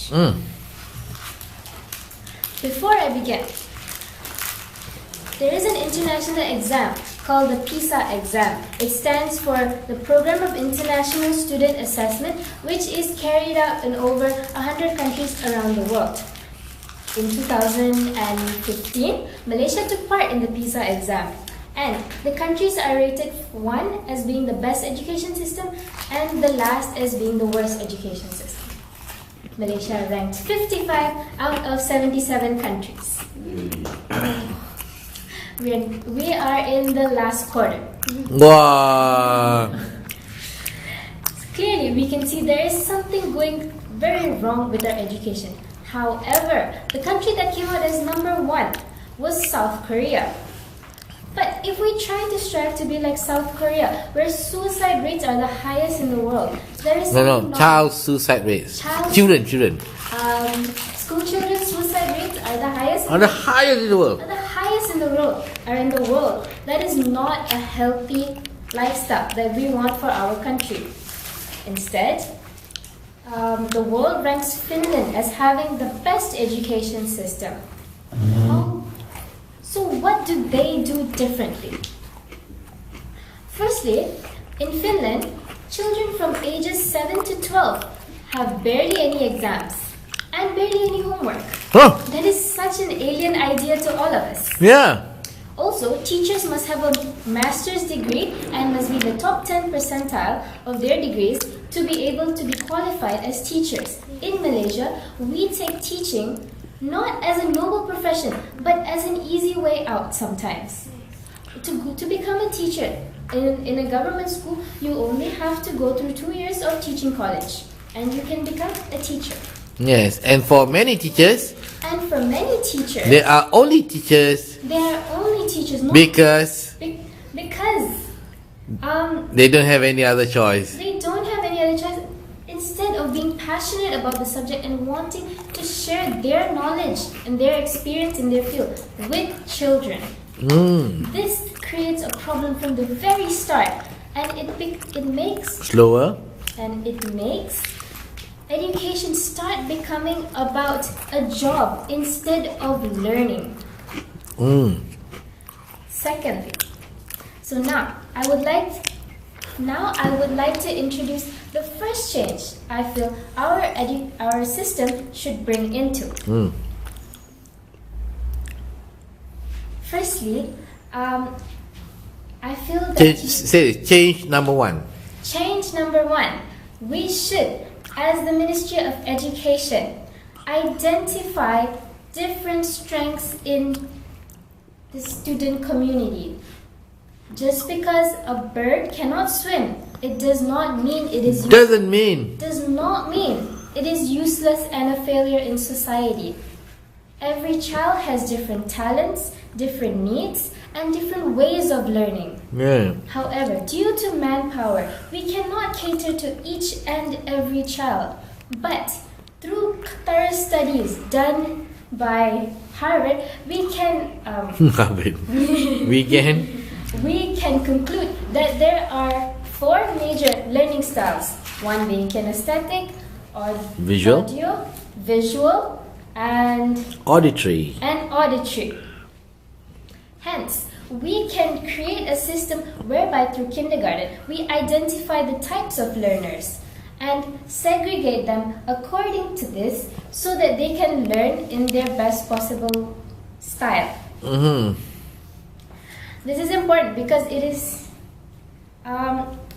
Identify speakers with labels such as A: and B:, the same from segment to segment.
A: college. Before I begin, there is an international exam called the PISA exam. It stands for the Program of International Student Assessment, which is carried out in over 100 countries around the world. In 2015, Malaysia took part in the PISA exam, and the countries are rated one as being the best education system and the last as being the worst education system. Malaysia ranked 55 out of 77 countries. We are in the last quarter.
B: Wow.
A: Clearly, we can see there is something going very wrong with our education. However, the country that came out as number 1 was South Korea. But if we try to strive to be like South Korea, where suicide rates are the highest in the world, there is
B: child suicide rates. Children.
A: School children's suicide rates are the highest.
B: Are the highest in the world.
A: Are the highest in the world. That is not a healthy lifestyle that we want for our country. Instead, the world ranks Finland as having the best education system. So what do they do differently? Firstly, in Finland, children from ages 7 to 12 have barely any exams and barely any homework. That is such an alien idea to all of us.
B: Yeah.
A: Also, teachers must have a master's degree and must be the top 10 percentile of their degrees to be able to be qualified as teachers. In Malaysia, we take teaching not as a noble profession, but as an easy way out sometimes. To become a teacher in a government school, you only have to go through 2 years of teaching college, and you can become a teacher.
B: Yes, and for many teachers,
A: they
B: are only teachers.
A: Because
B: they don't have any other choice.
A: Instead of being passionate about the subject and wanting to share their knowledge and their experience in their field with children. This creates a problem from the very start, and it makes education start becoming about a job instead of learning. Secondly, so now I would like to introduce the first change I feel our system should bring into. Firstly, I feel that
B: change number 1.
A: Change number 1. We should, as the Ministry of Education, identify different strengths in the student community. Just because a bird cannot swim, it does not mean it is
B: Does not mean
A: it is useless and a failure in society. Every child has different talents, different needs, and different ways of learning.
B: Yeah.
A: However, due to manpower, we cannot cater to each and every child. But through thorough studies done by Harvard, we can we can conclude that there are 4 major learning styles, one being kinesthetic or
B: visual,
A: audio, visual, and
B: auditory.
A: Hence, we can create a system whereby through kindergarten we identify the types of learners and segregate them according to this so that they can learn in their best possible style. This is important because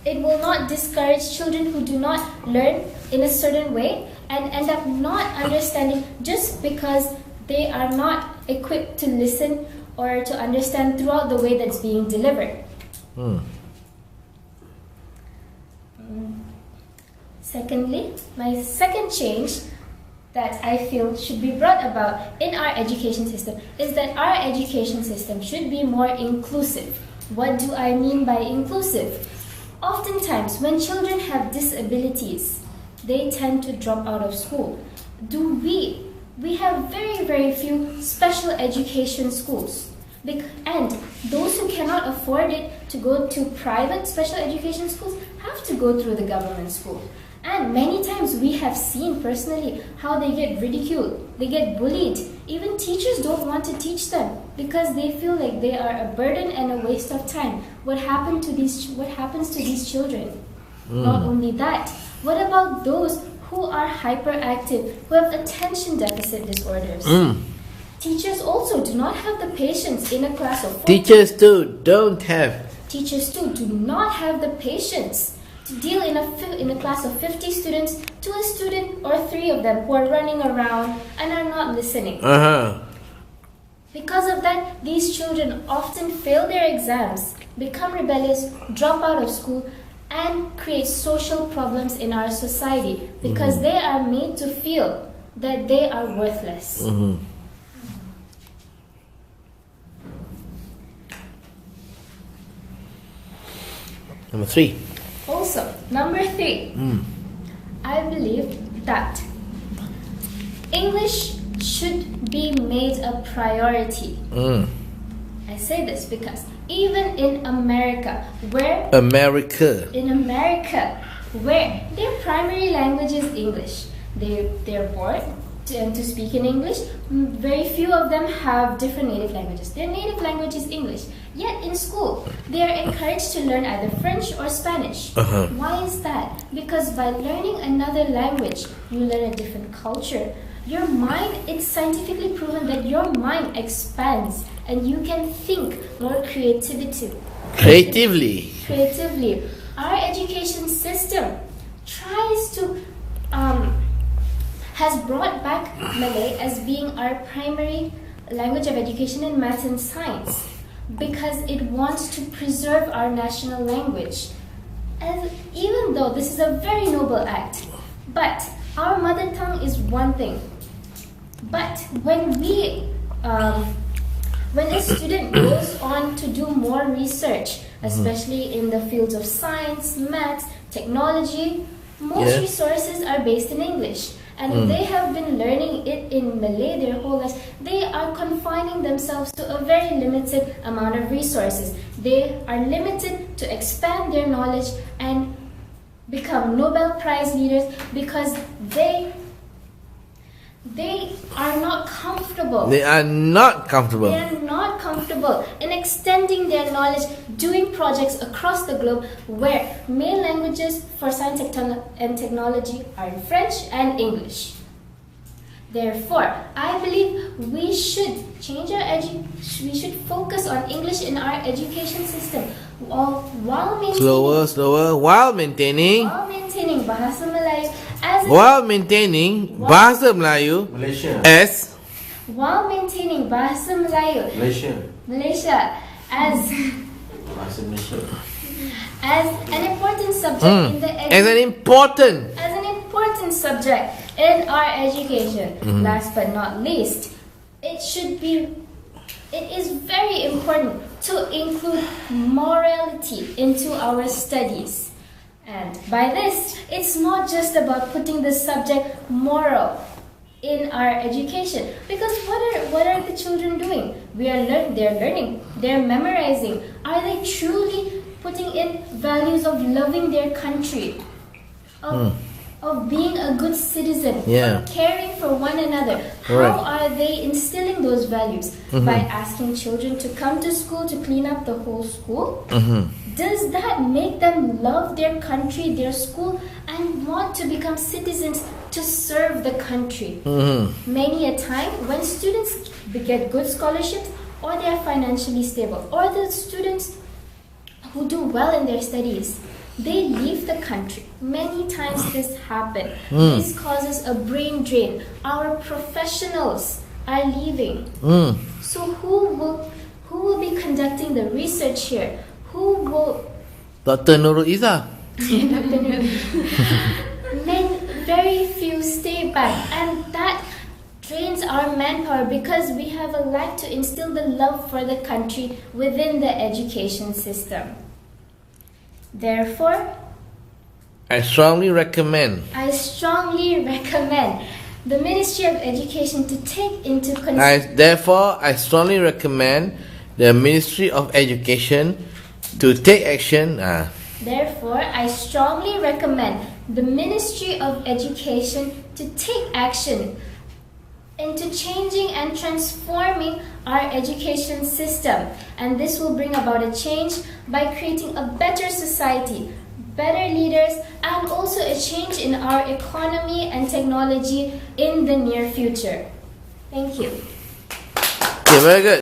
A: it will not discourage children who do not learn in a certain way and end up not understanding just because they are not equipped to listen or to understand throughout the way that's being delivered. Secondly, my second change that I feel should be brought about in our education system is that our education system should be more inclusive. What do I mean by inclusive? Oftentimes, when children have disabilities, they tend to drop out of school. We have very, very few special education schools. And those who cannot afford it to go to private special education schools have to go through the government school. And many times we have seen personally how they get ridiculed, they get bullied. Even teachers don't want to teach them because they feel like they are a burden and a waste of time. What happens to these children? Not only that, what about those who are hyperactive, who have attention deficit disorders? Teachers also do not have the patience in a class of 40.
B: Teachers too don't have.
A: Teachers too do not have the patience to deal in a class of 50 students to a student or 3 of them who are running around and are not listening. Because of that, these children often fail their exams, become rebellious, drop out of school, and create social problems in our society because they are made to feel that they are worthless.
B: Number 3.
A: Also, number 3, I believe that English should be made a priority. I say this because even in America, where their primary language is English, they're born to speak in English. Very few of them have different native languages. Their native language is English. Yet in school, they are encouraged to learn either French or Spanish. Why is that? Because by learning another language, you learn a different culture. Your mind, it's scientifically proven that your mind expands and you can think more creatively. Our education system has brought back Malay as being our primary language of education in math and science because it wants to preserve our national language. And even though this is a very noble act, but our mother tongue is one thing. But when a student goes on to do more research, especially in the fields of science, maths, technology, most resources are based in English. And if they have been learning it in Malay their whole lives, they are confining themselves to a very limited amount of resources. They are limited to expand their knowledge and become Nobel Prize leaders because they are not comfortable.
B: They are not comfortable
A: in extending their knowledge, doing projects across the globe where main languages for science and technology are in French and English. Therefore, I believe we should we should focus on English in our education system while maintaining bahasa Melayu Malaysia as an important subject in the
B: as an important
A: subject in our education. Last but not least, it is very important to include morality into our studies. And by this, it's not just about putting the subject moral in our education, because what are the children doing? They're learning, they're memorizing. Are they truly putting in values of loving their country, of being a good citizen, of caring for one another? How are they instilling those values? By asking children to come to school to clean up the whole school? Does that make them love their country, their school, and want to become citizens to serve the country? Many a time, when students get good scholarships, or they are financially stable, or the students who do well in their studies, they leave the country. Many times this happens. This causes a brain drain. Our professionals are leaving. So who will be conducting the research here? Who will...
B: Dr. Nurul Izzah.
A: Very few stay back, and that drains our manpower because we have a lack to instill the love for the country within the education system. Therefore,
B: I strongly recommend
A: the Ministry of Education to take into
B: consideration. I strongly recommend the Ministry of Education to take action.
A: Therefore, I strongly recommend the Ministry of Education to take action into changing and transforming our education system. And this will bring about a change by creating a better society, better leaders, and also a change in our economy and technology in the near future. Thank you.
B: Okay, very good.